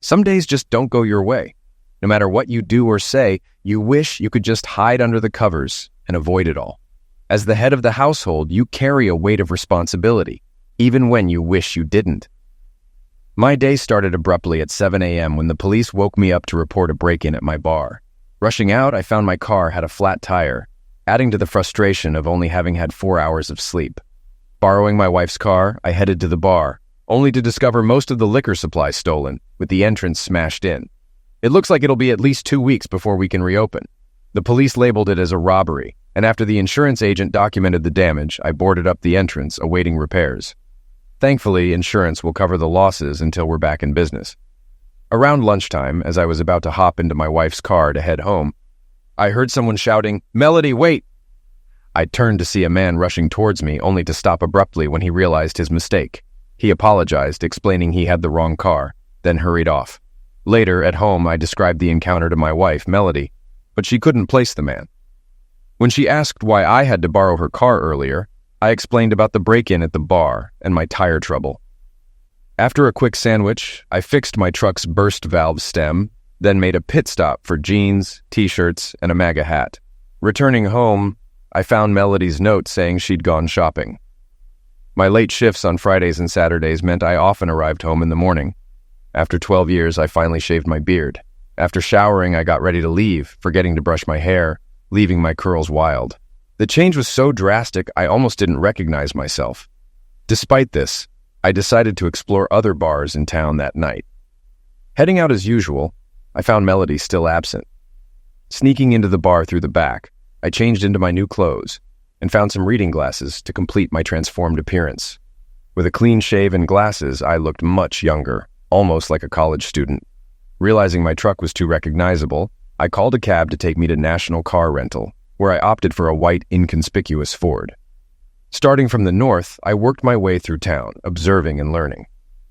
Some days just don't go your way. No matter what you do or say, you wish you could just hide under the covers and avoid it all. As the head of the household, you carry a weight of responsibility, even when you wish you didn't. My day started abruptly at 7 a.m. when the police woke me up to report a break-in at my bar. Rushing out, I found my car had a flat tire, adding to the frustration of only having had 4 hours of sleep. Borrowing my wife's car, I headed to the bar, only to discover most of the liquor supply stolen, with the entrance smashed in. It looks like it'll be at least 2 weeks before we can reopen. The police labeled it as a robbery, and after the insurance agent documented the damage, I boarded up the entrance, awaiting repairs. Thankfully, insurance will cover the losses until we're back in business. Around lunchtime, as I was about to hop into my wife's car to head home, I heard someone shouting, "Melody, wait!" I turned to see a man rushing towards me, only to stop abruptly when he realized his mistake. He apologized, explaining he had the wrong car, then hurried off. Later, at home, I described the encounter to my wife, Melody, but she couldn't place the man. When she asked why I had to borrow her car earlier, I explained about the break-in at the bar and my tire trouble. After a quick sandwich, I fixed my truck's burst valve stem, then made a pit stop for jeans, t-shirts, and a MAGA hat. Returning home, I found Melody's note saying she'd gone shopping. My late shifts on Fridays and Saturdays meant I often arrived home in the morning. After 12 years, I finally shaved my beard. After showering, I got ready to leave, forgetting to brush my hair, leaving my curls wild. The change was so drastic, I almost didn't recognize myself. Despite this, I decided to explore other bars in town that night. Heading out as usual, I found Melody still absent. Sneaking into the bar through the back, I changed into my new clothes and found some reading glasses to complete my transformed appearance. With a clean shave and glasses, I looked much younger, almost like a college student. Realizing my truck was too recognizable, I called a cab to take me to National Car Rental, where I opted for a white, inconspicuous Ford. Starting from the north, I worked my way through town, observing and learning.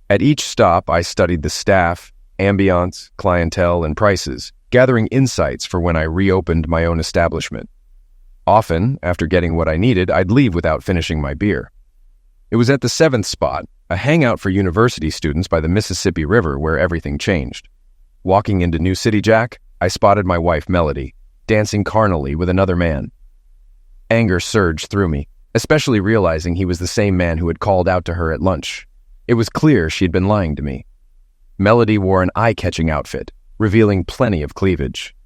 At each stop, I studied the staff, ambiance, clientele, and prices, gathering insights for when I reopened my own establishment. Often, after getting what I needed, I'd leave without finishing my beer. It was at the 7th spot, a hangout for university students by the Mississippi River, where everything changed. Walking into New City Jack, I spotted my wife, Melody, dancing carnally with another man. Anger surged through me, especially realizing he was the same man who had called out to her at lunch. It was clear she'd been lying to me. Melody wore an eye-catching outfit, revealing plenty of cleavage.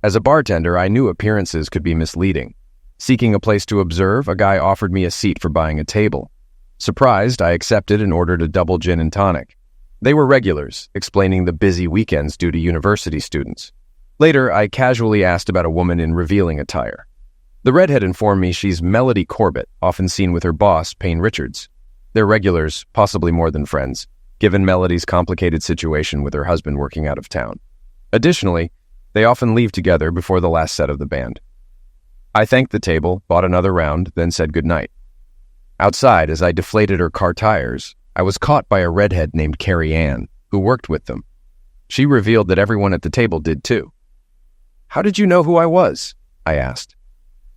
As a bartender, I knew appearances could be misleading. Seeking a place to observe, a guy offered me a seat for buying a table. Surprised, I accepted and ordered a double gin and tonic. They were regulars, explaining the busy weekends due to university students. Later, I casually asked about a woman in revealing attire. The redhead informed me she's Melody Corbett, often seen with her boss, Payne Richards. They're regulars, possibly more than friends, given Melody's complicated situation with her husband working out of town. Additionally, they often leave together before the last set of the band. I thanked the table, bought another round, then said goodnight. Outside, as I deflated her car tires, I was caught by a redhead named Carrie Ann, who worked with them. She revealed that everyone at the table did too. "How did you know who I was?" I asked.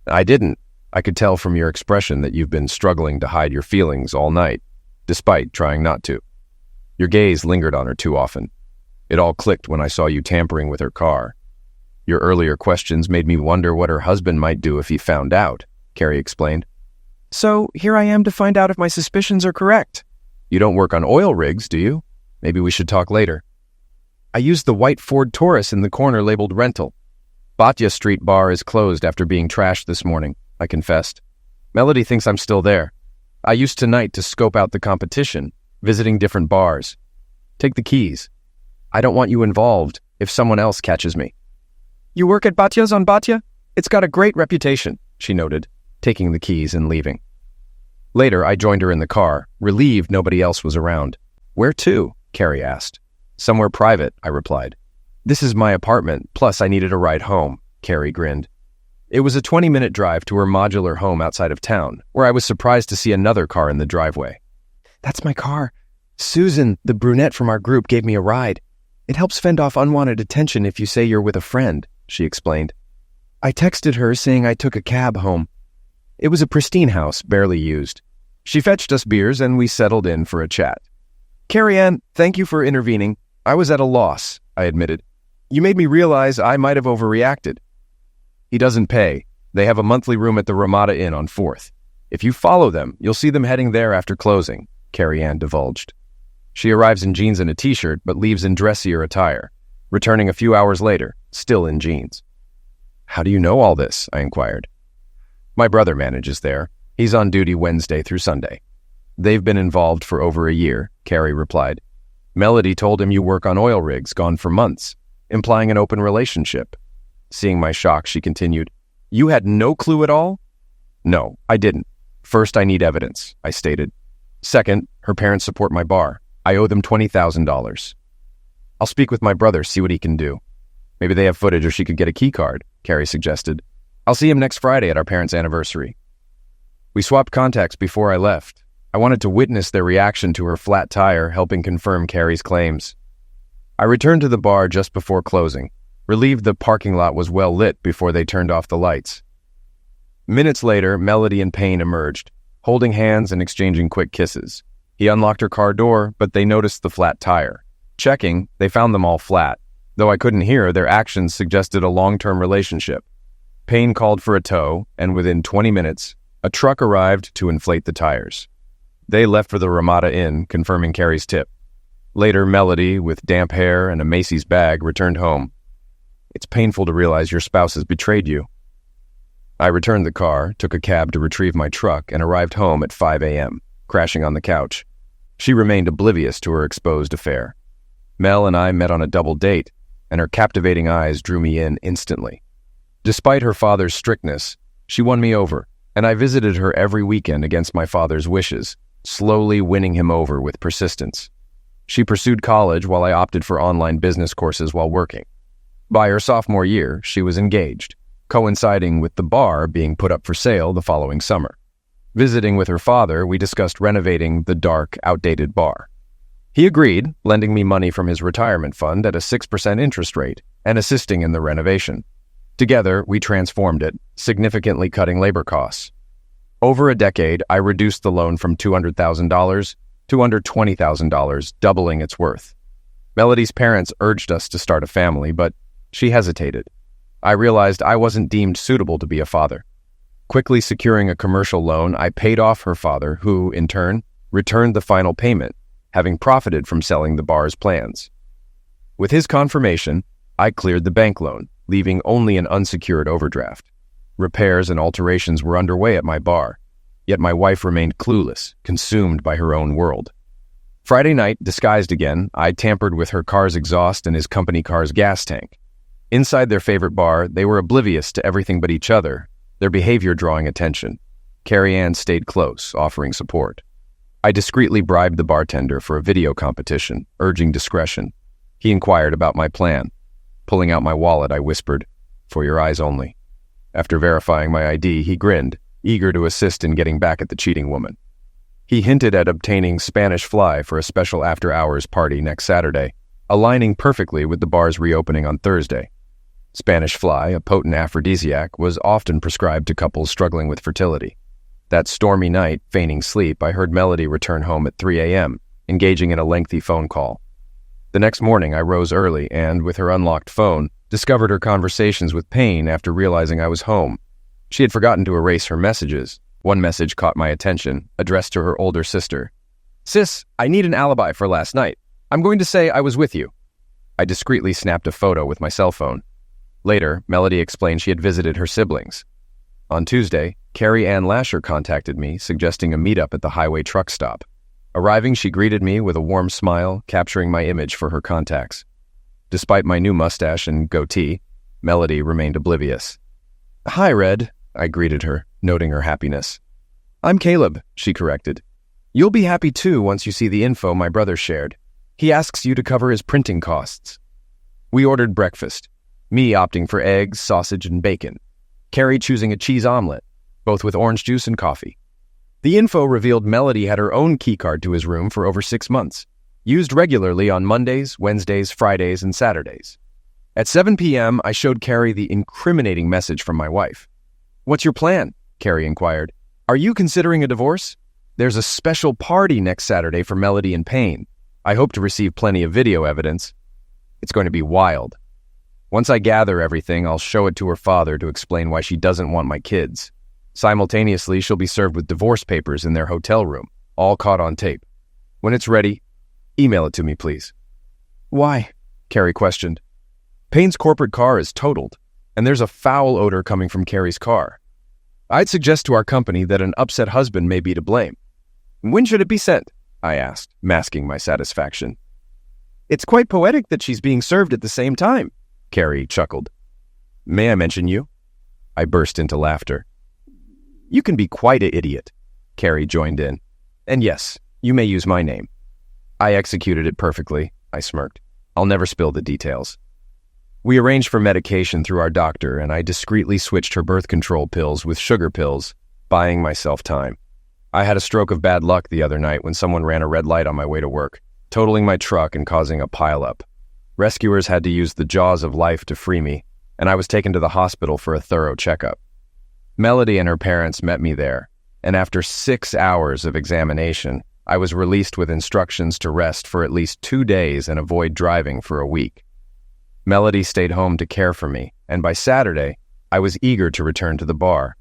"I didn't. I could tell from your expression that you've been struggling to hide your feelings all night, despite trying not to. Your gaze lingered on her too often. It all clicked when I saw you tampering with her car. Your earlier questions made me wonder what her husband might do if he found out," Carrie explained. "So here I am to find out if my suspicions are correct." "You don't work on oil rigs, do you? Maybe we should talk later." "I used the white Ford Taurus in the corner labeled rental. Batya Street Bar is closed after being trashed this morning," I confessed. "Melody thinks I'm still there. I used tonight to scope out the competition, visiting different bars. Take the keys. I don't want you involved if someone else catches me." "You work at Batya's on Batya? It's got a great reputation," she noted, taking the keys and leaving. Later, I joined her in the car, relieved nobody else was around. "Where to?" Carrie asked. "Somewhere private," I replied. "This is my apartment, plus I needed a ride home," Carrie grinned. It was a 20-minute drive to her modular home outside of town, where I was surprised to see another car in the driveway. "That's my car. Susan, the brunette from our group, gave me a ride. It helps fend off unwanted attention if you say you're with a friend," she explained. I texted her saying I took a cab home. It was a pristine house, barely used. She fetched us beers and we settled in for a chat. "Carrie Ann, thank you for intervening. I was at a loss, I admitted. You made me realize I might have overreacted. He doesn't pay. They have a monthly room at the Ramada Inn on 4th. If you follow them, you'll see them heading there after closing, Carrie Ann divulged. She arrives in jeans and a t-shirt, but leaves in dressier attire, returning a few hours later, still in jeans. How do you know all this? I inquired. My brother manages there. He's on duty Wednesday through Sunday. They've been involved for over a year, Carrie replied. Melody told him you work on oil rigs gone for months, implying an open relationship. Seeing my shock, she continued, You had no clue at all? No, I didn't. First, I need evidence, I stated. Second, her parents support my bar. I owe them $20,000. I'll speak with my brother, see what he can do. Maybe they have footage or she could get a key card, Carrie suggested. I'll see him next Friday at our parents' anniversary. We swapped contacts before I left. I wanted to witness their reaction to her flat tire, helping confirm Carrie's claims. I returned to the bar just before closing, relieved the parking lot was well lit before they turned off the lights. Minutes later, Melody and Payne emerged, holding hands and exchanging quick kisses. He unlocked her car door, but they noticed the flat tire. Checking, they found them all flat. Though I couldn't hear, their actions suggested a long-term relationship. Payne called for a tow, and within 20 minutes, a truck arrived to inflate the tires. They left for the Ramada Inn, confirming Carrie's tip. Later, Melody, with damp hair and a Macy's bag, returned home. It's painful to realize your spouse has betrayed you. I returned the car, took a cab to retrieve my truck, and arrived home at 5 a.m., crashing on the couch. She remained oblivious to her exposed affair. Mel and I met on a double date, and her captivating eyes drew me in instantly. Despite her father's strictness, she won me over, and I visited her every weekend against my father's wishes, slowly winning him over with persistence. She pursued college while I opted for online business courses while working. By her sophomore year, she was engaged, coinciding with the bar being put up for sale the following summer. Visiting with her father, we discussed renovating the dark, outdated bar. He agreed, lending me money from his retirement fund at a 6% interest rate and assisting in the renovation. Together, we transformed it, significantly cutting labor costs. Over a decade, I reduced the loan from $200,000 to under $20,000, doubling its worth. Melody's parents urged us to start a family, but she hesitated. I realized I wasn't deemed suitable to be a father. Quickly securing a commercial loan, I paid off her father, who, in turn, returned the final payment, having profited from selling the bar's plans. With his confirmation, I cleared the bank loan, leaving only an unsecured overdraft. Repairs and alterations were underway at my bar, yet my wife remained clueless, consumed by her own world. Friday night, disguised again, I tampered with her car's exhaust and his company car's gas tank. Inside their favorite bar, they were oblivious to everything but each other, their behavior drawing attention. Carrie Ann stayed close, offering support. I discreetly bribed the bartender for a video competition, urging discretion. He inquired about my plan. Pulling out my wallet, I whispered, "For your eyes only." After verifying my ID, he grinned, eager to assist in getting back at the cheating woman. He hinted at obtaining Spanish Fly for a special after-hours party next Saturday, aligning perfectly with the bar's reopening on Thursday. Spanish Fly, a potent aphrodisiac, was often prescribed to couples struggling with fertility. That stormy night, feigning sleep, I heard Melody return home at 3 a.m., engaging in a lengthy phone call. The next morning, I rose early and, with her unlocked phone, discovered her conversations with Payne after realizing I was home. She had forgotten to erase her messages. One message caught my attention, addressed to her older sister. "Sis, I need an alibi for last night. I'm going to say I was with you." I discreetly snapped a photo with my cell phone. Later, Melody explained she had visited her siblings. On Tuesday, Carrie Ann Lasher contacted me, suggesting a meetup at the highway truck stop. Arriving, she greeted me with a warm smile, capturing my image for her contacts. Despite my new mustache and goatee, Melody remained oblivious. "Hi, Red," I greeted her, noting her happiness. "I'm Caleb," she corrected. "You'll be happy too once you see the info my brother shared. He asks you to cover his printing costs." We ordered breakfast, me opting for eggs, sausage, and bacon. Carrie choosing a cheese omelet, both with orange juice and coffee. The info revealed Melody had her own keycard to his room for over 6 months, used regularly on Mondays, Wednesdays, Fridays, and Saturdays. At 7 p.m., I showed Carrie the incriminating message from my wife. "What's your plan?" Carrie inquired. "Are you considering a divorce? There's a special party next Saturday for Melody and Payne. I hope to receive plenty of video evidence. It's going to be wild. Once I gather everything, I'll show it to her father to explain why she doesn't want my kids. Simultaneously, she'll be served with divorce papers in their hotel room, all caught on tape. When it's ready, email it to me, please." "Why?" Carrie questioned. "Payne's corporate car is totaled, and there's a foul odor coming from Carrie's car. I'd suggest to our company that an upset husband may be to blame." "When should it be sent?" I asked, masking my satisfaction. "It's quite poetic that she's being served at the same time," Carrie chuckled. "May I mention you?" I burst into laughter. "You can be quite an idiot," Carrie joined in. "And yes, you may use my name." "I executed it perfectly," I smirked. "I'll never spill the details." We arranged for medication through our doctor, and I discreetly switched her birth control pills with sugar pills, buying myself time. I had a stroke of bad luck the other night when someone ran a red light on my way to work, totaling my truck and causing a pileup. Rescuers had to use the jaws of life to free me, and I was taken to the hospital for a thorough checkup. Melody and her parents met me there, and after 6 hours of examination, I was released with instructions to rest for at least 2 days and avoid driving for a week. Melody stayed home to care for me, and by Saturday, I was eager to return to the bar.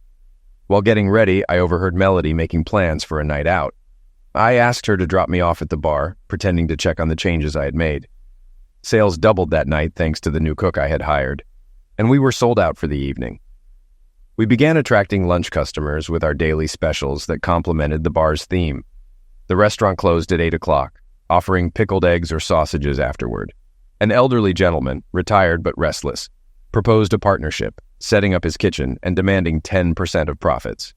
While getting ready, I overheard Melody making plans for a night out. I asked her to drop me off at the bar, pretending to check on the changes I had made. Sales doubled that night thanks to the new cook I had hired, and we were sold out for the evening. We began attracting lunch customers with our daily specials that complemented the bar's theme. The restaurant closed at 8 o'clock, offering pickled eggs or sausages afterward. An elderly gentleman, retired but restless, proposed a partnership, setting up his kitchen and demanding 10% of profits.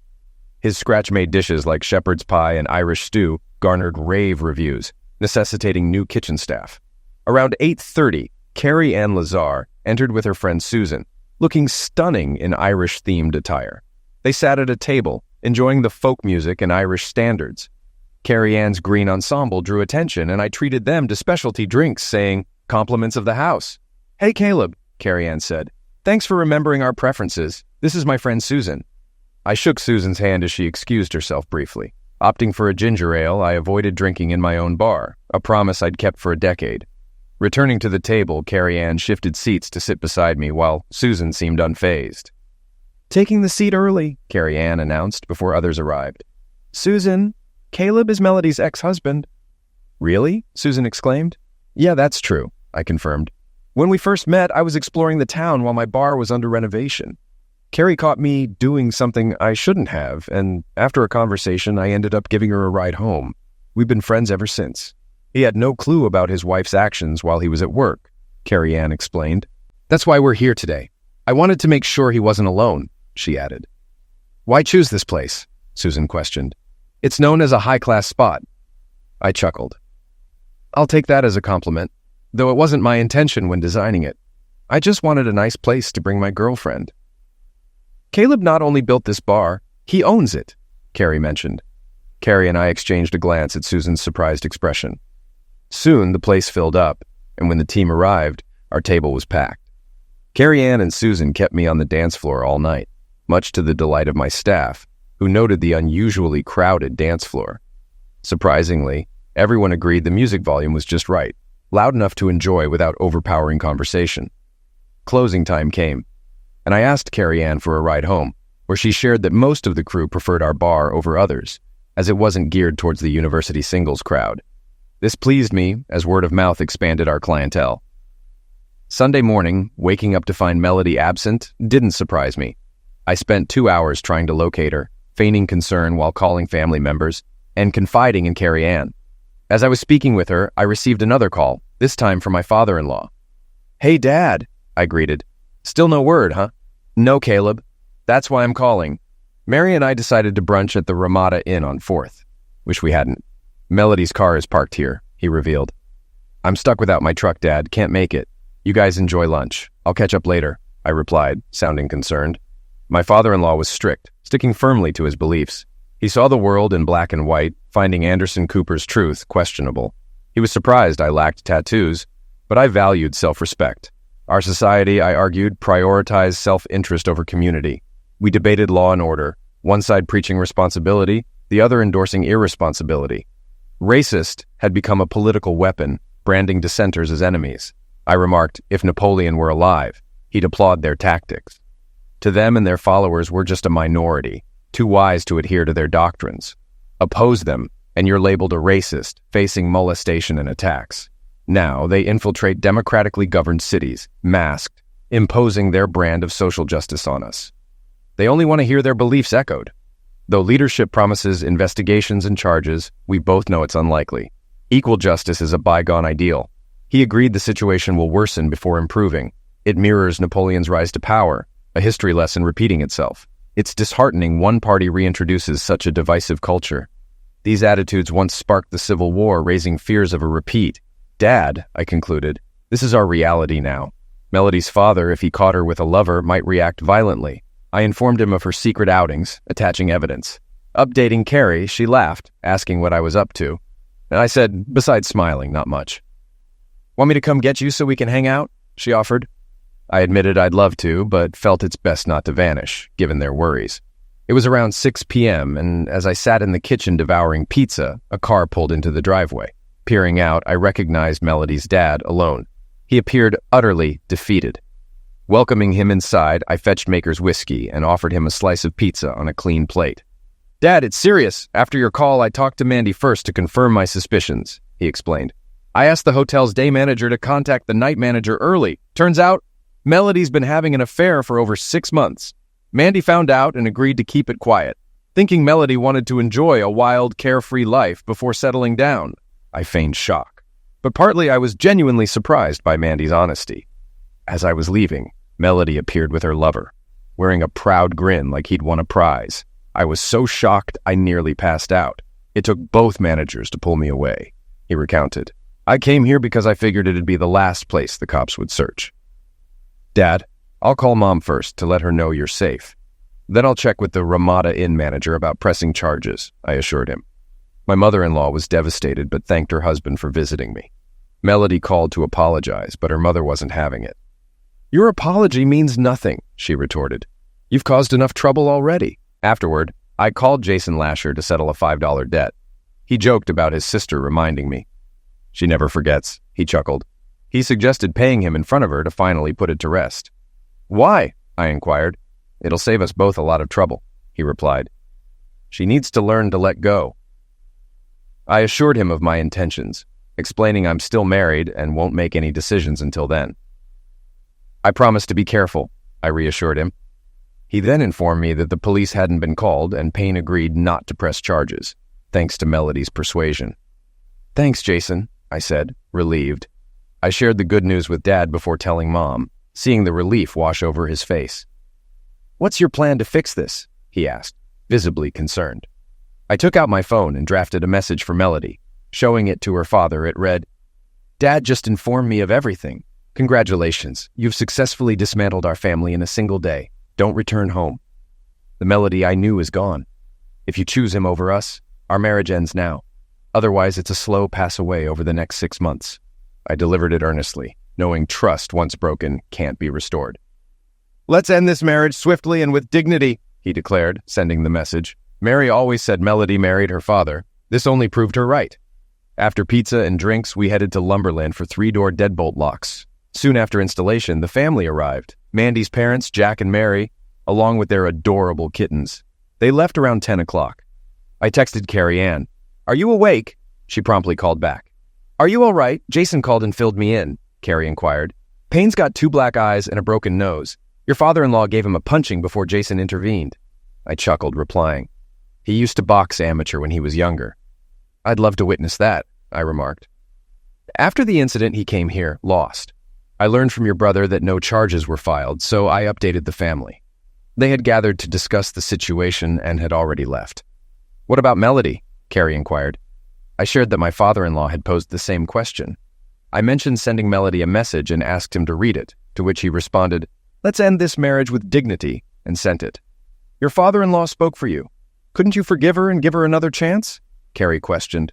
His scratch-made dishes like shepherd's pie and Irish stew garnered rave reviews, necessitating new kitchen staff. Around 8:30, Carrie Ann Lazar entered with her friend Susan, looking stunning in Irish-themed attire. They sat at a table, enjoying the folk music and Irish standards. Carrie Ann's green ensemble drew attention, and I treated them to specialty drinks, saying, "Compliments of the house." "Hey, Caleb," Carrie Ann said. "Thanks for remembering our preferences. This is my friend Susan." I shook Susan's hand as she excused herself briefly. Opting for a ginger ale, I avoided drinking in my own bar, a promise I'd kept for a decade. Returning to the table, Carrie Ann shifted seats to sit beside me while Susan seemed unfazed. "Taking the seat early," Carrie Ann announced before others arrived. "Susan, Caleb is Melody's ex-husband." "Really?" Susan exclaimed. "Yeah, that's true," I confirmed. "When we first met, I was exploring the town while my bar was under renovation. Carrie caught me doing something I shouldn't have, and after a conversation, I ended up giving her a ride home. We've been friends ever since." "He had no clue about his wife's actions while he was at work," Carrie Ann explained. "That's why we're here today. I wanted to make sure he wasn't alone," she added. "Why choose this place?" Susan questioned. "It's known as a high-class spot." I chuckled. "I'll take that as a compliment, though it wasn't my intention when designing it. I just wanted a nice place to bring my girlfriend." "Caleb not only built this bar, he owns it," Carrie mentioned. Carrie and I exchanged a glance at Susan's surprised expression. Soon, the place filled up, and when the team arrived, our table was packed. Carrie Ann and Susan kept me on the dance floor all night, much to the delight of my staff, who noted the unusually crowded dance floor. Surprisingly, everyone agreed the music volume was just right, loud enough to enjoy without overpowering conversation. Closing time came, and I asked Carrie Ann for a ride home, where she shared that most of the crew preferred our bar over others, as it wasn't geared towards the university singles crowd. This pleased me, as word of mouth expanded our clientele. Sunday morning, waking up to find Melody absent didn't surprise me. I spent 2 hours trying to locate her, feigning concern while calling family members, and confiding in Carrie Ann. As I was speaking with her, I received another call, this time from my father-in-law. "Hey, Dad," I greeted. "Still no word, huh?" "No, Caleb. That's why I'm calling. Mary and I decided to brunch at the Ramada Inn on 4th. Wish we hadn't. Melody's car is parked here," he revealed. "I'm stuck without my truck, Dad. Can't make it. You guys enjoy lunch. I'll catch up later," I replied, sounding concerned. My father-in-law was strict, sticking firmly to his beliefs. He saw the world in black and white, finding Anderson Cooper's truth questionable. He was surprised I lacked tattoos, but I valued self-respect. Our society, I argued, prioritized self-interest over community. We debated law and order, one side preaching responsibility, the other endorsing irresponsibility. Racist had become a political weapon, branding dissenters as enemies. I remarked, if Napoleon were alive, he'd applaud their tactics. To them and their followers, we're just a minority, too wise to adhere to their doctrines. Oppose them, and you're labeled a racist, facing molestation and attacks. Now, they infiltrate democratically governed cities, masked, imposing their brand of social justice on us. They only want to hear their beliefs echoed. Though leadership promises investigations and charges, we both know it's unlikely. Equal justice is a bygone ideal. He agreed the situation will worsen before improving. It mirrors Napoleon's rise to power, a history lesson repeating itself. It's disheartening one party reintroduces such a divisive culture. These attitudes once sparked the Civil War, raising fears of a repeat. Dad, I concluded, this is our reality now. Melody's father, if he caught her with a lover, might react violently. I informed him of her secret outings, attaching evidence. Updating Carrie, she laughed, asking what I was up to. And I said, besides smiling, not much. Want me to come get you so we can hang out? She offered. I admitted I'd love to, but felt it's best not to vanish, given their worries. It was around 6 p.m., and as I sat in the kitchen devouring pizza, a car pulled into the driveway. Peering out, I recognized Melody's dad alone. He appeared utterly defeated. Welcoming him inside, I fetched Maker's whiskey and offered him a slice of pizza on a clean plate. Dad, it's serious. After your call, I talked to Mandy first to confirm my suspicions, he explained. I asked the hotel's day manager to contact the night manager early. Turns out, Melody's been having an affair for over 6 months. Mandy found out and agreed to keep it quiet, thinking Melody wanted to enjoy a wild, carefree life before settling down. I feigned shock, but partly I was genuinely surprised by Mandy's honesty. As I was leaving, Melody appeared with her lover, wearing a proud grin like he'd won a prize. I was so shocked I nearly passed out. It took both managers to pull me away, he recounted. I came here because I figured it'd be the last place the cops would search. Dad, I'll call Mom first to let her know you're safe. Then I'll check with the Ramada Inn manager about pressing charges, I assured him. My mother-in-law was devastated but thanked her husband for visiting me. Melody called to apologize, but her mother wasn't having it. Your apology means nothing, she retorted. You've caused enough trouble already. Afterward, I called Jason Lasher to settle a $5 debt. He joked about his sister reminding me. She never forgets, he chuckled. He suggested paying him in front of her to finally put it to rest. Why? I inquired. It'll save us both a lot of trouble, he replied. She needs to learn to let go. I assured him of my intentions, explaining I'm still married and won't make any decisions until then. I promised to be careful, I reassured him. He then informed me that the police hadn't been called and Payne agreed not to press charges, thanks to Melody's persuasion. Thanks, Jason, I said, relieved. I shared the good news with Dad before telling Mom, seeing the relief wash over his face. What's your plan to fix this? He asked, visibly concerned. I took out my phone and drafted a message for Melody. Showing it to her father, it read, Dad just informed me of everything. Congratulations, you've successfully dismantled our family in a single day. Don't return home. The Melody I knew is gone. If you choose him over us, our marriage ends now. Otherwise, it's a slow pass away over the next 6 months. I delivered it earnestly, knowing trust once broken can't be restored. Let's end this marriage swiftly and with dignity, he declared, sending the message. Mary always said Melody married her father. This only proved her right. After pizza and drinks, we headed to Lumberland for 3-door deadbolt locks. Soon after installation, the family arrived. Mandy's parents, Jack and Mary, along with their adorable kittens. They left around 10 o'clock. I texted Carrie Ann. Are you awake? She promptly called back. Are you all right? Jason called and filled me in, Carrie inquired. Payne's got 2 black eyes and a broken nose. Your father-in-law gave him a punching before Jason intervened. I chuckled, replying. He used to box amateur when he was younger. I'd love to witness that, I remarked. After the incident, he came here, lost. I learned from your brother that no charges were filed, so I updated the family. They had gathered to discuss the situation and had already left. What about Melody? Carrie inquired. I shared that my father-in-law had posed the same question. I mentioned sending Melody a message and asked him to read it, to which he responded, Let's end this marriage with dignity, and sent it. Your father-in-law spoke for you. Couldn't you forgive her and give her another chance? Carrie questioned.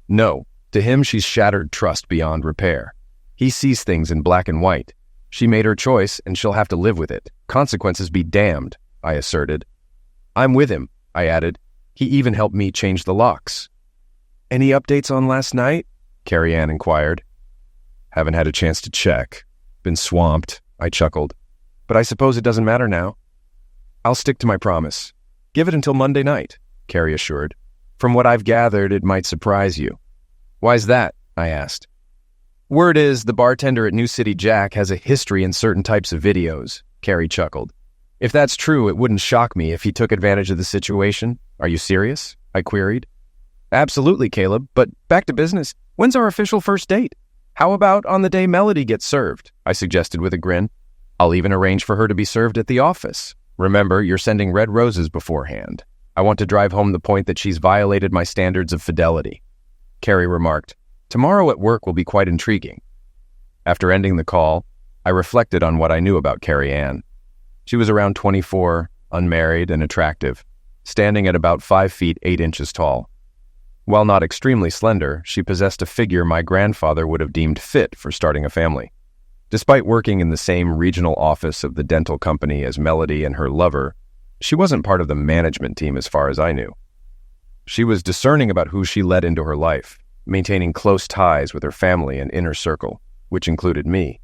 No, to him she's shattered trust beyond repair. He sees things in black and white. She made her choice and she'll have to live with it. Consequences be damned, I asserted. I'm with him, I added. He even helped me change the locks. Any updates on last night? Carrie Ann inquired. Haven't had a chance to check. Been swamped, I chuckled. But I suppose it doesn't matter now. I'll stick to my promise. Give it until Monday night, Carrie assured. From what I've gathered, it might surprise you. Why's that? I asked. Word is the bartender at New City Jack has a history in certain types of videos, Carrie chuckled. If that's true, it wouldn't shock me if he took advantage of the situation. Are you serious? I queried. Absolutely, Caleb, but back to business. When's our official first date? How about on the day Melody gets served? I suggested with a grin. I'll even arrange for her to be served at the office. Remember, you're sending red roses beforehand. I want to drive home the point that she's violated my standards of fidelity. Carrie remarked, Tomorrow at work will be quite intriguing. After ending the call, I reflected on what I knew about Carrie Ann. She was around 24, unmarried and attractive, standing at about 5 feet 8 inches tall. While not extremely slender, she possessed a figure my grandfather would have deemed fit for starting a family. Despite working in the same regional office of the dental company as Melody and her lover, she wasn't part of the management team as far as I knew. She was discerning about who she let into her life, maintaining close ties with her family and inner circle, which included me.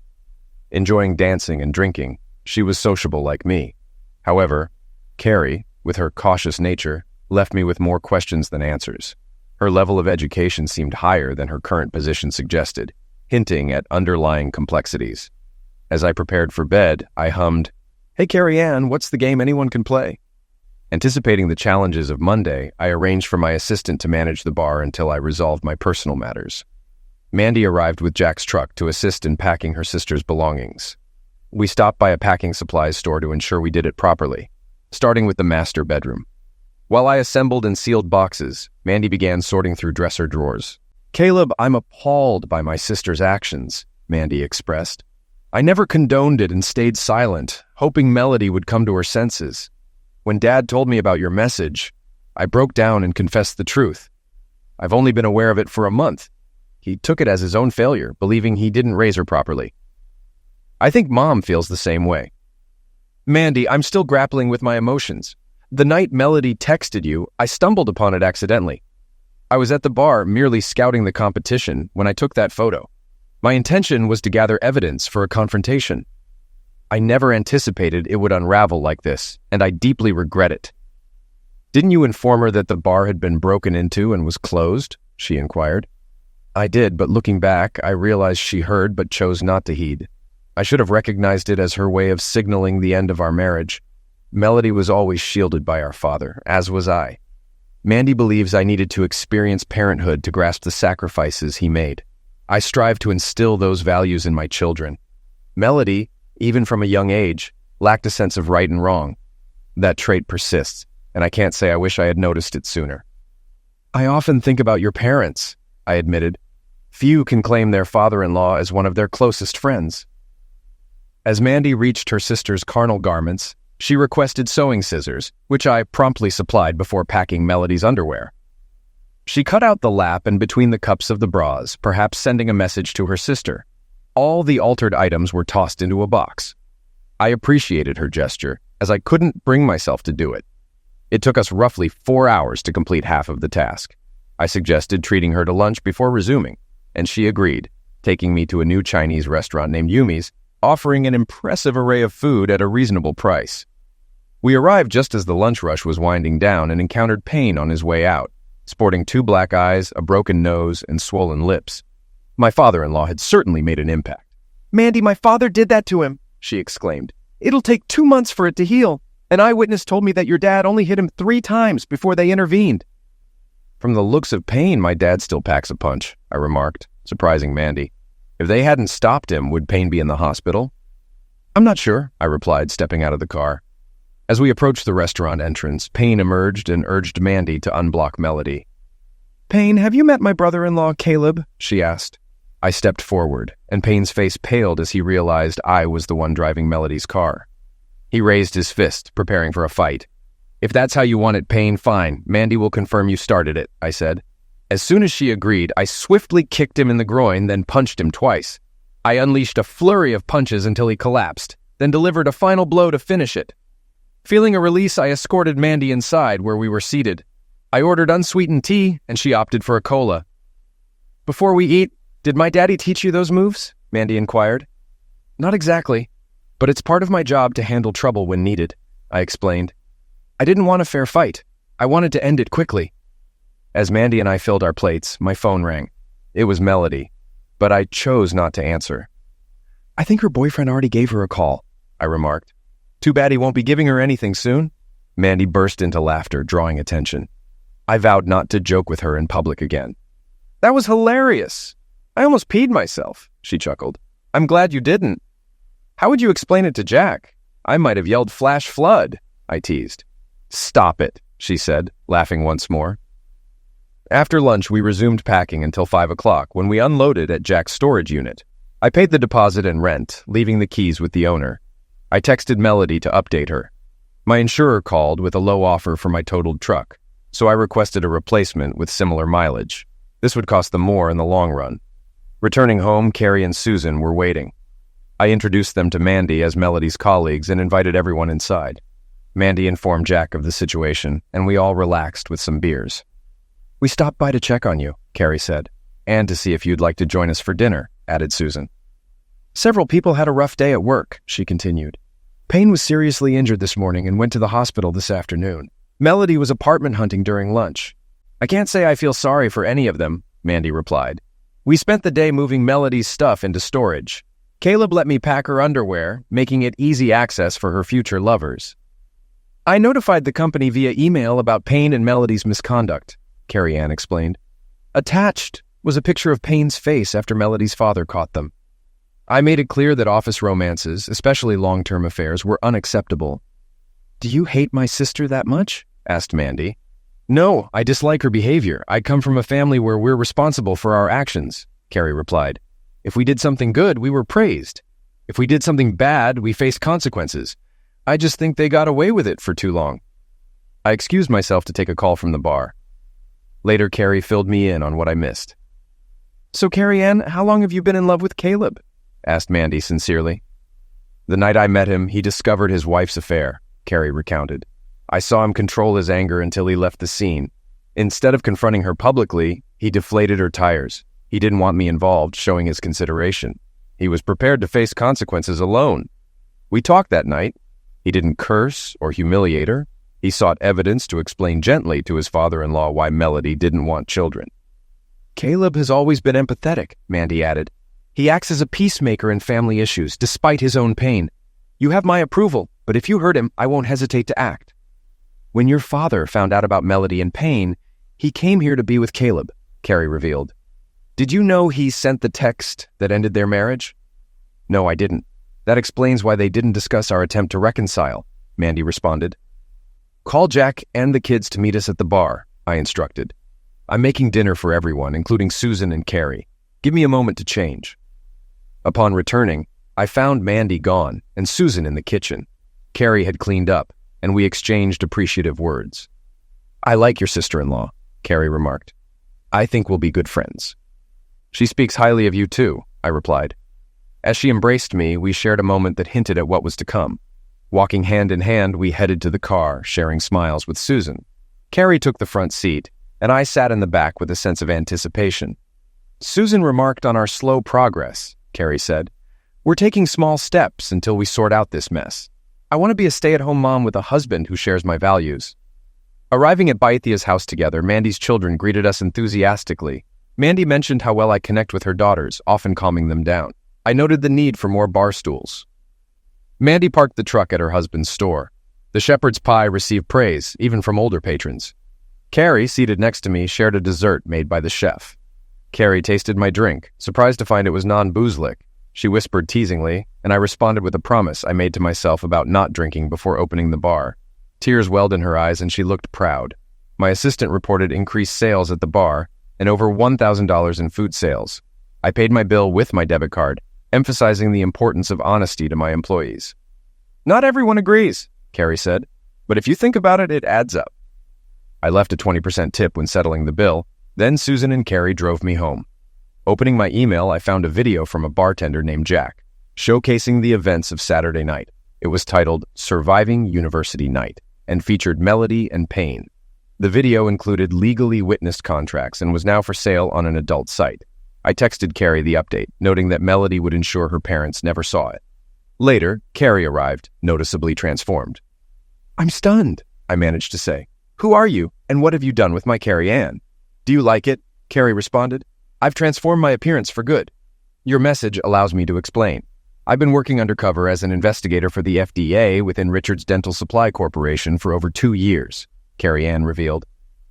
Enjoying dancing and drinking, she was sociable like me. However, Carrie, with her cautious nature, left me with more questions than answers. Her level of education seemed higher than her current position suggested, hinting at underlying complexities. As I prepared for bed, I hummed, Hey Carrie Ann, what's the game anyone can play? Anticipating the challenges of Monday, I arranged for my assistant to manage the bar until I resolved my personal matters. Mandy arrived with Jack's truck to assist in packing her sister's belongings. We stopped by a packing supplies store to ensure we did it properly, starting with the master bedroom. While I assembled and sealed boxes, Mandy began sorting through dresser drawers. Caleb, I'm appalled by my sister's actions, Mandy expressed. I never condoned it and stayed silent, hoping Melody would come to her senses. When Dad told me about your message, I broke down and confessed the truth. I've only been aware of it for a month. He took it as his own failure, believing he didn't raise her properly. I think Mom feels the same way. Mandy, I'm still grappling with my emotions. The night Melody texted you, I stumbled upon it accidentally. I was at the bar merely scouting the competition when I took that photo. My intention was to gather evidence for a confrontation. I never anticipated it would unravel like this, and I deeply regret it. Didn't you inform her that the bar had been broken into and was closed? She inquired. I did, but looking back, I realized she heard but chose not to heed. I should have recognized it as her way of signaling the end of our marriage. Melody was always shielded by our father, as was I. Mandy believes I needed to experience parenthood to grasp the sacrifices he made. I strive to instill those values in my children. Melody, even from a young age, lacked a sense of right and wrong. That trait persists, and I can't say I wish I had noticed it sooner. I often think about your parents, I admitted. Few can claim their father-in-law as one of their closest friends. As Mandy reached her sister's carnal garments, she requested sewing scissors, which I promptly supplied before packing Melody's underwear. She cut out the lap and between the cups of the bras, perhaps sending a message to her sister. All the altered items were tossed into a box. I appreciated her gesture, as I couldn't bring myself to do it. It took us roughly 4 hours to complete half of the task. I suggested treating her to lunch before resuming, and she agreed, taking me to a new Chinese restaurant named Yumi's, offering an impressive array of food at a reasonable price. We arrived just as the lunch rush was winding down and encountered Payne on his way out, sporting 2 black eyes, a broken nose, and swollen lips. My father-in-law had certainly made an impact. Mandy, my father did that to him, she exclaimed. It'll take 2 months for it to heal. An eyewitness told me that your dad only hit him 3 times before they intervened. From the looks of Payne, my dad still packs a punch, I remarked, surprising Mandy. If they hadn't stopped him, would Payne be in the hospital? I'm not sure, I replied, stepping out of the car. As we approached the restaurant entrance, Payne emerged and urged Mandy to unblock Melody. Payne, have you met my brother-in-law, Caleb? She asked. I stepped forward, and Payne's face paled as he realized I was the one driving Melody's car. He raised his fist, preparing for a fight. If that's how you want it, Payne, fine. Mandy will confirm you started it, I said. As soon as she agreed, I swiftly kicked him in the groin, then punched him twice. I unleashed a flurry of punches until he collapsed, then delivered a final blow to finish it. Feeling a release, I escorted Mandy inside where we were seated. I ordered unsweetened tea, and she opted for a cola. Before we eat, did my daddy teach you those moves? Mandy inquired. Not exactly, but it's part of my job to handle trouble when needed, I explained. I didn't want a fair fight. I wanted to end it quickly. As Mandy and I filled our plates, my phone rang. It was Melody, but I chose not to answer. I think her boyfriend already gave her a call, I remarked. Too bad he won't be giving her anything soon. Mandy burst into laughter, drawing attention. I vowed not to joke with her in public again. That was hilarious. I almost peed myself, she chuckled. I'm glad you didn't. How would you explain it to Jack? I might have yelled flash flood, I teased. Stop it, she said, laughing once more. After lunch, we resumed packing until 5 o'clock when we unloaded at Jack's storage unit. I paid the deposit and rent, leaving the keys with the owner. I texted Melody to update her. My insurer called with a low offer for my totaled truck, so I requested a replacement with similar mileage. This would cost them more in the long run. Returning home, Carrie and Susan were waiting. I introduced them to Mandy as Melody's colleagues and invited everyone inside. Mandy informed Jack of the situation, and we all relaxed with some beers. We stopped by to check on you, Carrie said, and to see if you'd like to join us for dinner, added Susan. Several people had a rough day at work, she continued. Payne was seriously injured this morning and went to the hospital this afternoon. Melody was apartment hunting during lunch. I can't say I feel sorry for any of them, Mandy replied. We spent the day moving Melody's stuff into storage. Caleb let me pack her underwear, making it easy access for her future lovers. I notified the company via email about Payne and Melody's misconduct, Carrie Ann explained. Attached was a picture of Payne's face after Melody's father caught them. I made it clear that office romances, especially long-term affairs, were unacceptable. Do you hate my sister that much? Asked Mandy. No, I dislike her behavior. I come from a family where we're responsible for our actions, Carrie replied. If we did something good, we were praised. If we did something bad, we faced consequences. I just think they got away with it for too long. I excused myself to take a call from the bar. Later, Carrie filled me in on what I missed. So, Carrie Ann, how long have you been in love with Caleb? Asked Mandy sincerely. The night I met him, he discovered his wife's affair, Carrie recounted. I saw him control his anger until he left the scene. Instead of confronting her publicly, he deflated her tires. He didn't want me involved, showing his consideration. He was prepared to face consequences alone. We talked that night. He didn't curse or humiliate her. He sought evidence to explain gently to his father-in-law why Melody didn't want children. Caleb has always been empathetic, Mandy added. He acts as a peacemaker in family issues, despite his own pain. You have my approval, but if you hurt him, I won't hesitate to act. When your father found out about Melody and Payne, he came here to be with Caleb, Carrie revealed. Did you know he sent the text that ended their marriage? No, I didn't. That explains why they didn't discuss our attempt to reconcile, Mandy responded. Call Jack and the kids to meet us at the bar, I instructed. I'm making dinner for everyone, including Susan and Carrie. Give me a moment to change. Upon returning, I found Mandy gone and Susan in the kitchen. Carrie had cleaned up, and we exchanged appreciative words. I like your sister-in-law, Carrie remarked. I think we'll be good friends. She speaks highly of you too, I replied. As she embraced me, we shared a moment that hinted at what was to come. Walking hand in hand, we headed to the car, sharing smiles with Susan. Carrie took the front seat, and I sat in the back with a sense of anticipation. Susan remarked on our slow progress, Carrie said. We're taking small steps until we sort out this mess. I want to be a stay-at-home mom with a husband who shares my values. Arriving at Baithia's house together, Mandy's children greeted us enthusiastically. Mandy mentioned how well I connect with her daughters, often calming them down. I noted the need for more bar stools. Mandy parked the truck at her husband's store. The shepherd's pie received praise, even from older patrons. Carrie, seated next to me, shared a dessert made by the chef. Carrie tasted my drink, surprised to find it was non-boozelic. She whispered teasingly, and I responded with a promise I made to myself about not drinking before opening the bar. Tears welled in her eyes, and she looked proud. My assistant reported increased sales at the bar and over $1,000 in food sales. I paid my bill with my debit card, emphasizing the importance of honesty to my employees. Not everyone agrees, Carrie said, but if you think about it, it adds up. I left a 20% tip when settling the bill, then Susan and Carrie drove me home. Opening my email, I found a video from a bartender named Jack, showcasing the events of Saturday night. It was titled Surviving University Night and featured Melody and Payne. The video included legally witnessed contracts and was now for sale on an adult site. I texted Carrie the update, noting that Melody would ensure her parents never saw it. Later, Carrie arrived, noticeably transformed. "I'm stunned," I managed to say. "Who are you, and what have you done with my Carrie Ann?" "Do you like it?" Carrie responded. "I've transformed my appearance for good." Your message allows me to explain. I've been working undercover as an investigator for the FDA within Richard's Dental Supply Corporation for over 2 years, Carrie Ann revealed.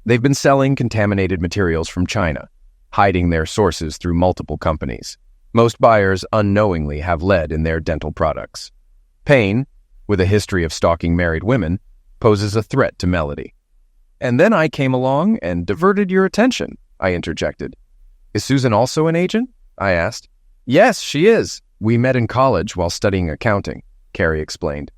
They've been selling contaminated materials from China, hiding their sources through multiple companies. Most buyers unknowingly have lead in their dental products. Payne, with a history of stalking married women, poses a threat to Melody. "And then I came along and diverted your attention," I interjected. "Is Susan also an agent?" I asked. "Yes, she is. We met in college while studying accounting," Carrie explained.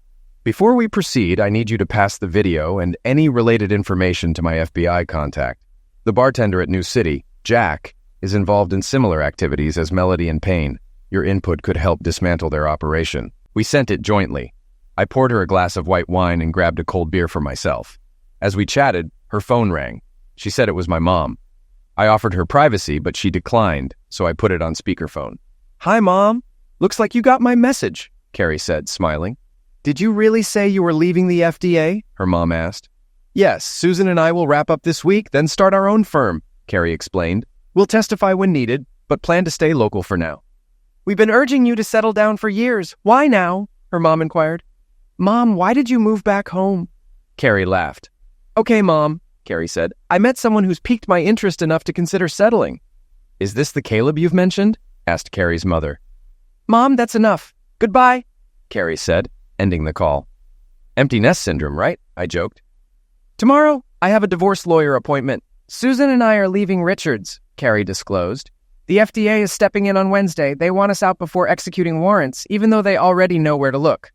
"Before we proceed, I need you to pass the video and any related information to my FBI contact. The bartender at New City, Jack, is involved in similar activities as Melody and Payne. Your input could help dismantle their operation." We sent it jointly. I poured her a glass of white wine and grabbed a cold beer for myself. As we chatted, her phone rang. She said it was my mom. I offered her privacy, but she declined, so I put it on speakerphone. "Hi, Mom. Looks like you got my message," Carrie said, smiling. "Did you really say you were leaving the FDA?" her mom asked. "Yes, Susan and I will wrap up this week, then start our own firm," Carrie explained. "We'll testify when needed, but plan to stay local for now." "We've been urging you to settle down for years. Why now?" her mom inquired. "Mom, why did you move back home?" Carrie laughed. "Okay, Mom," Carrie said. "I met someone who's piqued my interest enough to consider settling." "Is this the Caleb you've mentioned?" asked Carrie's mother. "Mom, that's enough. Goodbye," Carrie said, ending the call. "Empty nest syndrome, right?" I joked. "Tomorrow, I have a divorce lawyer appointment. Susan and I are leaving Richards," Carrie disclosed. "The FDA is stepping in on Wednesday. They want us out before executing warrants, even though they already know where to look."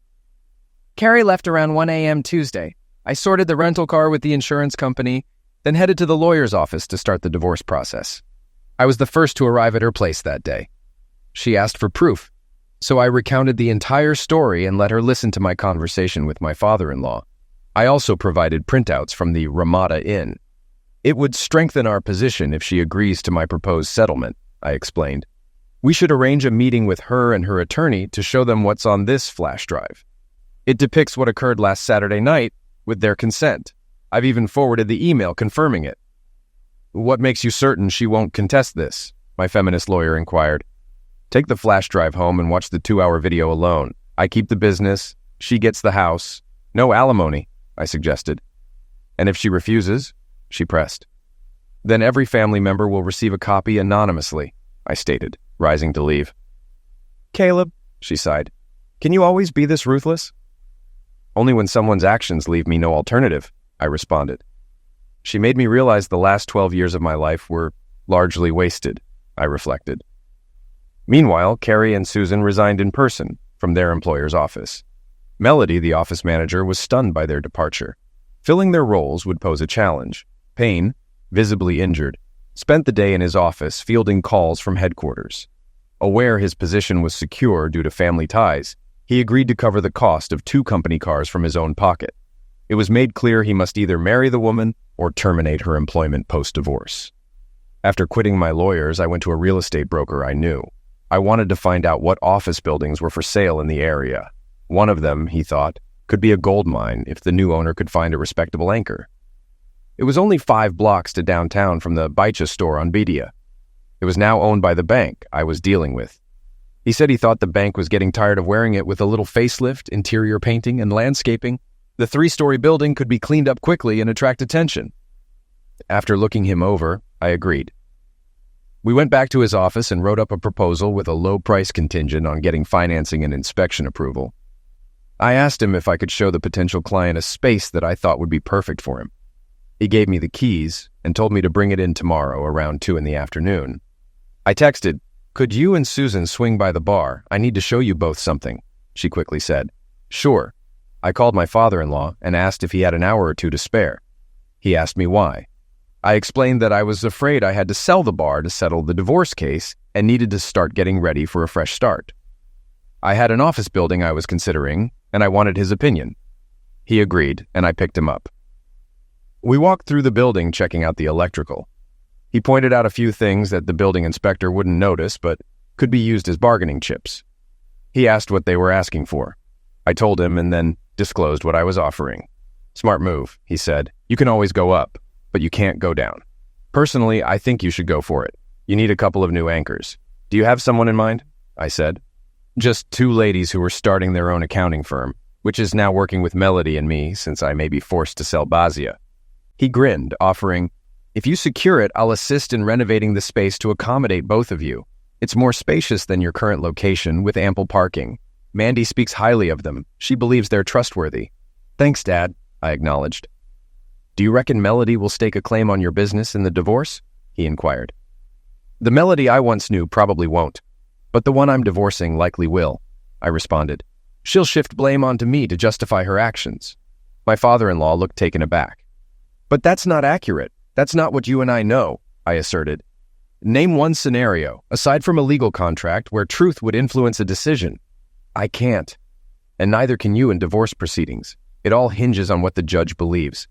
Carrie left around 1 a.m. Tuesday. I sorted the rental car with the insurance company, then headed to the lawyer's office to start the divorce process. I was the first to arrive at her place that day. She asked for proof, so I recounted the entire story and let her listen to my conversation with my father-in-law. I also provided printouts from the Ramada Inn. "It would strengthen our position if she agrees to my proposed settlement," I explained. "We should arrange a meeting with her and her attorney to show them what's on this flash drive. It depicts what occurred last Saturday night with their consent. I've even forwarded the email confirming it." "What makes you certain she won't contest this?" my feminist lawyer inquired. "Take the flash drive home and watch the 2-hour video alone. I keep the business, she gets the house. No alimony," I suggested. "And if she refuses?" she pressed. "Then every family member will receive a copy anonymously," I stated, rising to leave. "Caleb," she sighed, "can you always be this ruthless?" "Only when someone's actions leave me no alternative," I responded. She made me realize the last 12 years of my life were largely wasted, I reflected. Meanwhile, Carrie and Susan resigned in person from their employer's office. Melody, the office manager, was stunned by their departure. Filling their roles would pose a challenge. Payne, visibly injured, spent the day in his office fielding calls from headquarters. Aware his position was secure due to family ties, he agreed to cover the cost of 2 company cars from his own pocket. It was made clear he must either marry the woman or terminate her employment post-divorce. After quitting my lawyers, I went to a real estate broker I knew. I wanted to find out what office buildings were for sale in the area. One of them, he thought, could be a gold mine if the new owner could find a respectable anchor. It was only 5 blocks to downtown from the Baicha store on Bedia. It was now owned by the bank I was dealing with. He said he thought the bank was getting tired of wearing it with a little facelift, interior painting, and landscaping. The 3-story building could be cleaned up quickly and attract attention. After looking him over, I agreed. We went back to his office and wrote up a proposal with a low price contingent on getting financing and inspection approval. I asked him if I could show the potential client a space that I thought would be perfect for him. He gave me the keys and told me to bring it in tomorrow around 2 in the afternoon. I texted, "Could you and Susan swing by the bar? I need to show you both something," she quickly said. "Sure." I called my father-in-law and asked if he had an hour or 2 to spare. He asked me why. I explained that I was afraid I had to sell the bar to settle the divorce case and needed to start getting ready for a fresh start. I had an office building I was considering, and I wanted his opinion. He agreed, and I picked him up. We walked through the building checking out the electrical. He pointed out a few things that the building inspector wouldn't notice, but could be used as bargaining chips. He asked what they were asking for. I told him and then disclosed what I was offering. "Smart move," he said. "You can always go up, but you can't go down. Personally, I think you should go for it. You need a couple of new anchors. Do you have someone in mind?" I said. "Just two ladies who were starting their own accounting firm, which is now working with Melody and me since I may be forced to sell Bazia." He grinned, offering, "If you secure it, I'll assist in renovating the space to accommodate both of you. It's more spacious than your current location with ample parking. Mandy speaks highly of them. She believes they're trustworthy." "Thanks, Dad," I acknowledged. "Do you reckon Melody will stake a claim on your business in the divorce?" he inquired. "The Melody I once knew probably won't, but the one I'm divorcing likely will," I responded. "She'll shift blame onto me to justify her actions." My father-in-law looked taken aback. "But that's not accurate. That's not what you and I know," I asserted. "Name one scenario, aside from a legal contract, where truth would influence a decision." "I can't. And neither can you in divorce proceedings. It all hinges on what the judge believes.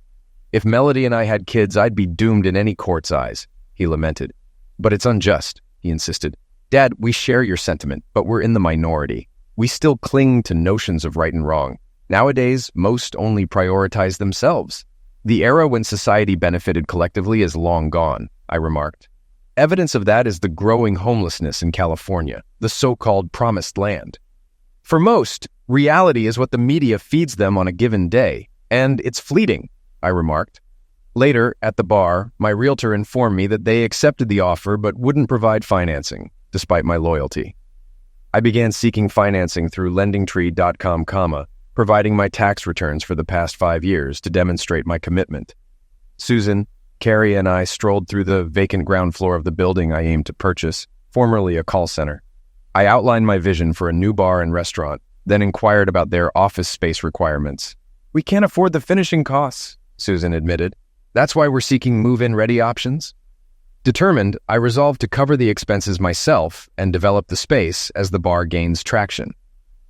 If Melody and I had kids, I'd be doomed in any court's eyes," he lamented. "But it's unjust," he insisted. "Dad, we share your sentiment, but we're in the minority. We still cling to notions of right and wrong. Nowadays, most only prioritize themselves. The era when society benefited collectively is long gone," I remarked. "Evidence of that is the growing homelessness in California, the so-called promised land. For most, reality is what the media feeds them on a given day, and it's fleeting," I remarked. Later, at the bar, my realtor informed me that they accepted the offer but wouldn't provide financing, despite my loyalty. I began seeking financing through lendingtree.com, providing my tax returns for the past 5 years to demonstrate my commitment. Susan, Carrie, and I strolled through the vacant ground floor of the building I aimed to purchase, formerly a call center. I outlined my vision for a new bar and restaurant, then inquired about their office space requirements. "We can't afford the finishing costs," Susan admitted. "That's why we're seeking move-in ready options." Determined, I resolved to cover the expenses myself and develop the space as the bar gains traction.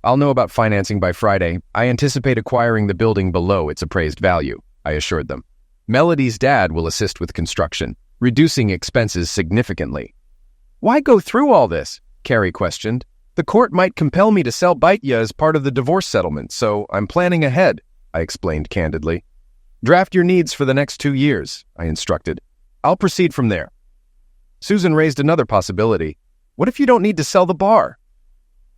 "I'll know about financing by Friday. I anticipate acquiring the building below its appraised value," I assured them. "Melody's dad will assist with construction, reducing expenses significantly." "Why go through all this?" Carrie questioned. "The court might compel me to sell Baitya as part of the divorce settlement, so I'm planning ahead," I explained candidly. "Draft your needs for the next 2 years," I instructed. "I'll proceed from there." Susan raised another possibility. "What if you don't need to sell the bar?"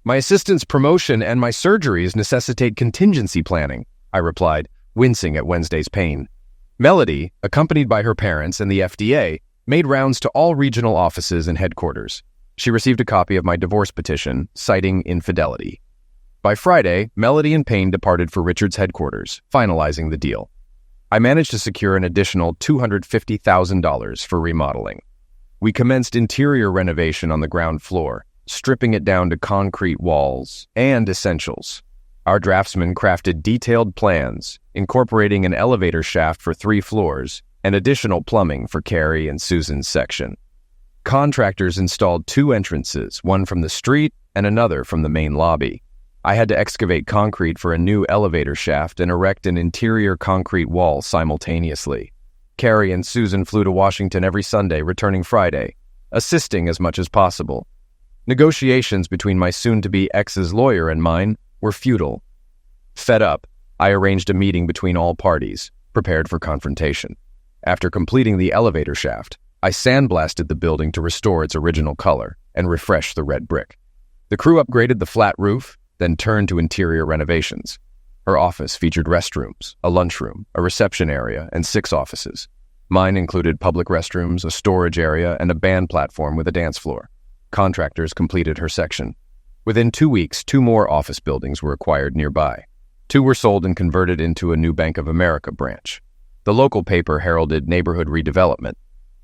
"My assistant's promotion and my surgeries necessitate contingency planning," I replied, wincing at Wednesday's pain. Melody, accompanied by her parents and the FDA, made rounds to all regional offices and headquarters. She received a copy of my divorce petition, citing infidelity. By Friday, Melody and Payne departed for Richard's headquarters, finalizing the deal. I managed to secure an additional $250,000 for remodeling. We commenced interior renovation on the ground floor, stripping it down to concrete walls and essentials. Our draftsman crafted detailed plans, incorporating an elevator shaft for 3 floors and additional plumbing for Carrie and Susan's section. Contractors installed 2 entrances, one from the street and another from the main lobby. I had to excavate concrete for a new elevator shaft and erect an interior concrete wall simultaneously. Carrie and Susan flew to Washington every Sunday, returning Friday, assisting as much as possible. Negotiations between my soon-to-be ex's lawyer and mine were futile. Fed up, I arranged a meeting between all parties, prepared for confrontation. After completing the elevator shaft, I sandblasted the building to restore its original color and refresh the red brick. The crew upgraded the flat roof, then turned to interior renovations. Her office featured restrooms, a lunchroom, a reception area, and 6 offices. Mine included public restrooms, a storage area, and a band platform with a dance floor. Contractors completed her section. Within 2 weeks, 2 more office buildings were acquired nearby. 2 were sold and converted into a new Bank of America branch. The local paper heralded neighborhood redevelopment.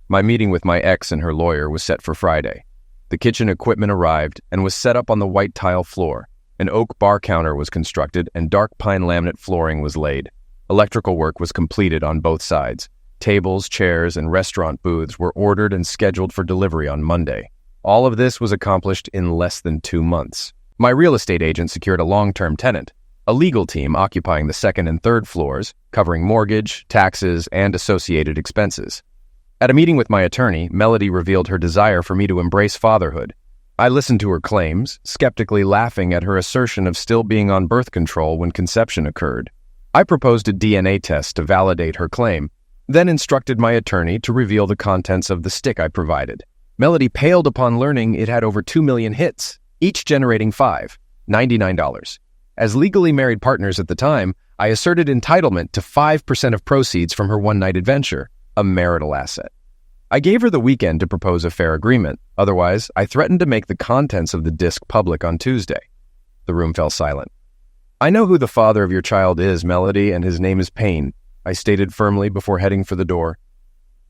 My meeting with my ex and her lawyer was set for Friday. The kitchen equipment arrived and was set up on the white tile floor. An oak bar counter was constructed and dark pine laminate flooring was laid. Electrical work was completed on both sides. Tables, chairs, and restaurant booths were ordered and scheduled for delivery on Monday. All of this was accomplished in less than 2 months. My real estate agent secured a long-term tenant, a legal team occupying the 2nd and 3rd floors, covering mortgage, taxes, and associated expenses. At a meeting with my attorney, Melody revealed her desire for me to embrace fatherhood. I listened to her claims, skeptically laughing at her assertion of still being on birth control when conception occurred. I proposed a DNA test to validate her claim, then instructed my attorney to reveal the contents of the stick I provided. Melody paled upon learning it had over 2 million hits, each generating $99. As legally married partners at the time, I asserted entitlement to 5% of proceeds from her one-night adventure, a marital asset. I gave her the weekend to propose a fair agreement. Otherwise, I threatened to make the contents of the disc public on Tuesday. The room fell silent. "I know who the father of your child is, Melody, and his name is Payne," I stated firmly before heading for the door.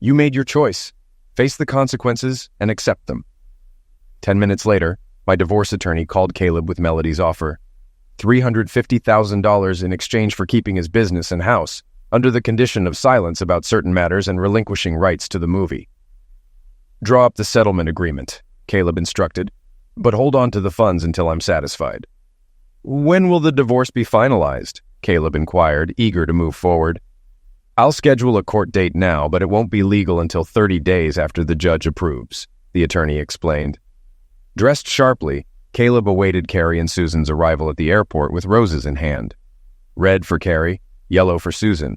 "You made your choice. Face the consequences and accept them." 10 minutes later, my divorce attorney called Caleb with Melody's offer. $350,000 in exchange for keeping his business and house, under the condition of silence about certain matters and relinquishing rights to the movie. "Draw up the settlement agreement," Caleb instructed, "but hold on to the funds until I'm satisfied." "When will the divorce be finalized?" Caleb inquired, eager to move forward. "I'll schedule a court date now, but it won't be legal until 30 days after the judge approves," the attorney explained. Dressed sharply, Caleb awaited Carrie and Susan's arrival at the airport with roses in hand. Red for Carrie, yellow for Susan.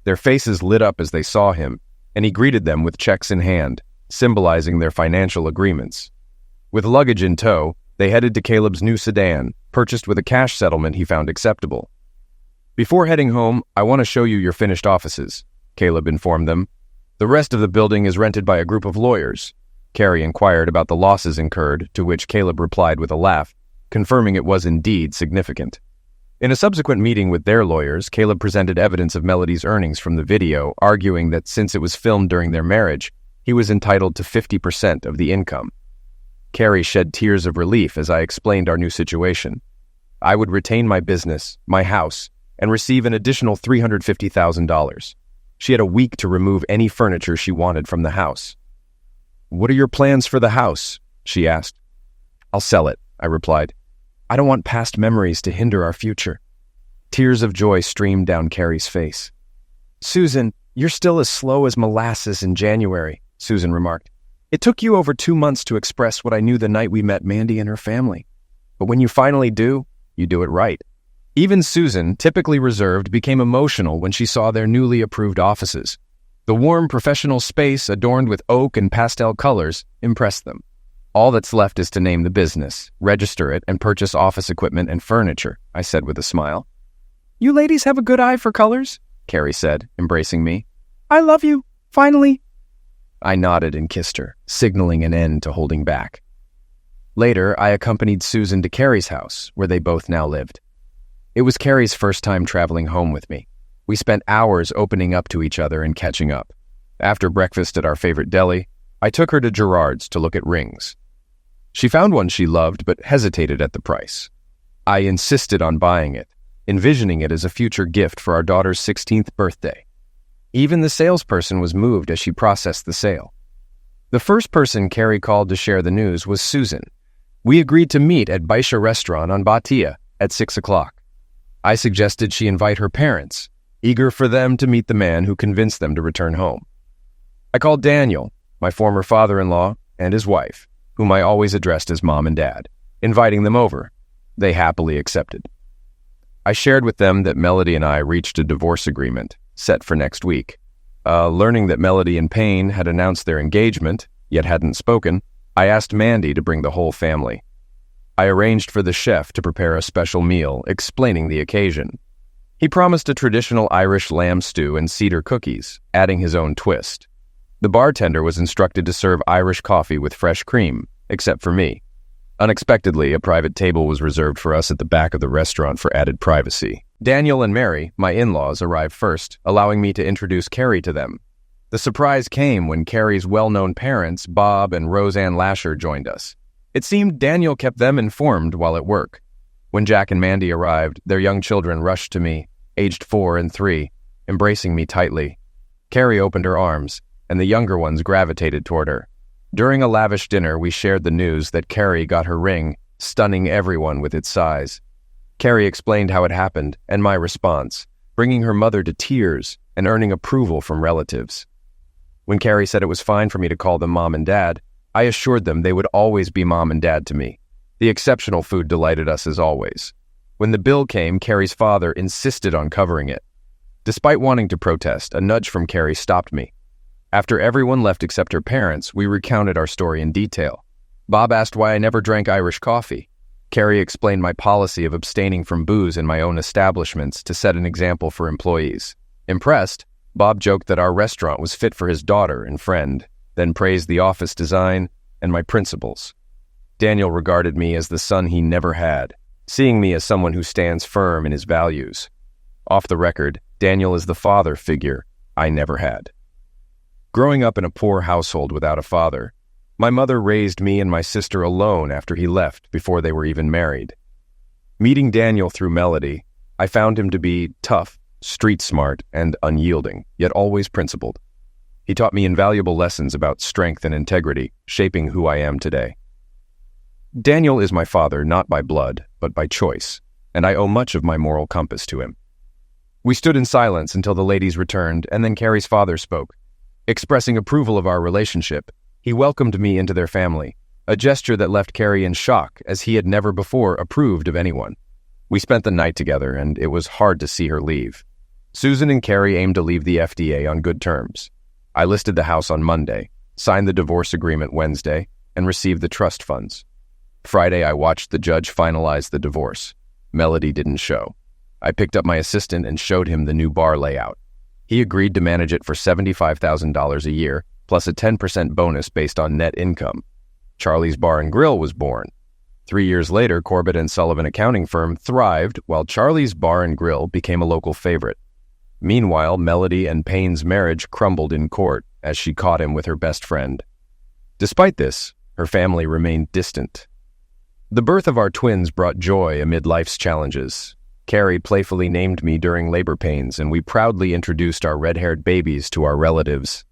Their faces lit up as they saw him, and he greeted them with checks in hand, symbolizing their financial agreements. With luggage in tow, they headed to Caleb's new sedan, purchased with a cash settlement he found acceptable. "Before heading home, I want to show you your finished offices," Caleb informed them. "The rest of the building is rented by a group of lawyers." Carrie inquired about the losses incurred, to which Caleb replied with a laugh, confirming it was indeed significant. In a subsequent meeting with their lawyers, Caleb presented evidence of Melody's earnings from the video, arguing that since it was filmed during their marriage, he was entitled to 50% of the income. Carrie shed tears of relief as I explained our new situation. I would retain my business, my house, and receive an additional $350,000. She had a week to remove any furniture she wanted from the house. "What are your plans for the house?" she asked. "I'll sell it," I replied. "I don't want past memories to hinder our future." Tears of joy streamed down Carrie's face. "Susan, you're still as slow as molasses in January," Susan remarked. "It took you over 2 months to express what I knew the night we met Mandy and her family. But when you finally do, you do it right." Even Susan, typically reserved, became emotional when she saw their newly approved offices. The warm, professional space, adorned with oak and pastel colors, impressed them. "All that's left is to name the business, register it, and purchase office equipment and furniture," I said with a smile. "You ladies have a good eye for colors," Carrie said, embracing me. "I love you, finally." I nodded and kissed her, signaling an end to holding back. Later, I accompanied Susan to Carrie's house, where they both now lived. It was Carrie's first time traveling home with me. We spent hours opening up to each other and catching up. After breakfast at our favorite deli, I took her to Gerard's to look at rings. She found one she loved but hesitated at the price. I insisted on buying it, envisioning it as a future gift for our daughter's 16th birthday. Even the salesperson was moved as she processed the sale. The first person Carrie called to share the news was Susan. We agreed to meet at Baisha Restaurant on Batia at 6 o'clock. I suggested she invite her parents, eager for them to meet the man who convinced them to return home. I called Daniel, my former father-in-law, and his wife, whom I always addressed as Mom and Dad, inviting them over. They happily accepted. I shared with them that Melody and I reached a divorce agreement, set for next week. Learning that Melody and Payne had announced their engagement, yet hadn't spoken, I asked Mandy to bring the whole family. I arranged for the chef to prepare a special meal, explaining the occasion. He promised a traditional Irish lamb stew and cedar cookies, adding his own twist. The bartender was instructed to serve Irish coffee with fresh cream, except for me. Unexpectedly, a private table was reserved for us at the back of the restaurant for added privacy. Daniel and Mary, my in-laws, arrived first, allowing me to introduce Carrie to them. The surprise came when Carrie's well-known parents, Bob and Roseanne Lasher, joined us. It seemed Daniel kept them informed while at work. When Jack and Mandy arrived, their young children rushed to me, aged 4 and 3, embracing me tightly. Carrie opened her arms, and the younger ones gravitated toward her. During a lavish dinner, we shared the news that Carrie got her ring, stunning everyone with its size. Carrie explained how it happened and my response, bringing her mother to tears and earning approval from relatives. When Carrie said it was fine for me to call them mom and dad, I assured them they would always be mom and dad to me. The exceptional food delighted us as always. When the bill came, Carrie's father insisted on covering it. Despite wanting to protest, a nudge from Carrie stopped me. After everyone left except her parents, we recounted our story in detail. Bob asked why I never drank Irish coffee. Carrie explained my policy of abstaining from booze in my own establishments to set an example for employees. Impressed, Bob joked that our restaurant was fit for his daughter and friend, then praised the office design and my principles. Daniel regarded me as the son he never had, seeing me as someone who stands firm in his values. Off the record, Daniel is the father figure I never had. Growing up in a poor household without a father, my mother raised me and my sister alone after he left before they were even married. Meeting Daniel through Melody, I found him to be tough, street smart, and unyielding, yet always principled. He taught me invaluable lessons about strength and integrity, shaping who I am today. Daniel is my father not by blood, but by choice, and I owe much of my moral compass to him. We stood in silence until the ladies returned, and then Carrie's father spoke. Expressing approval of our relationship, he welcomed me into their family, a gesture that left Carrie in shock as he had never before approved of anyone. We spent the night together, and it was hard to see her leave. Susan and Carrie aimed to leave the FDA on good terms. I listed the house on Monday, signed the divorce agreement Wednesday, and received the trust funds. Friday, I watched the judge finalize the divorce. Melody didn't show. I picked up my assistant and showed him the new bar layout. He agreed to manage it for $75,000 a year, plus a 10% bonus based on net income. Charlie's Bar and Grill was born. 3 years later, Corbett & Sullivan accounting firm thrived while Charlie's Bar and Grill became a local favorite. Meanwhile, Melody and Payne's marriage crumbled in court as she caught him with her best friend. Despite this, her family remained distant. The birth of our twins brought joy amid life's challenges. Carrie playfully named me during labor pains, and we proudly introduced our red-haired babies to our relatives.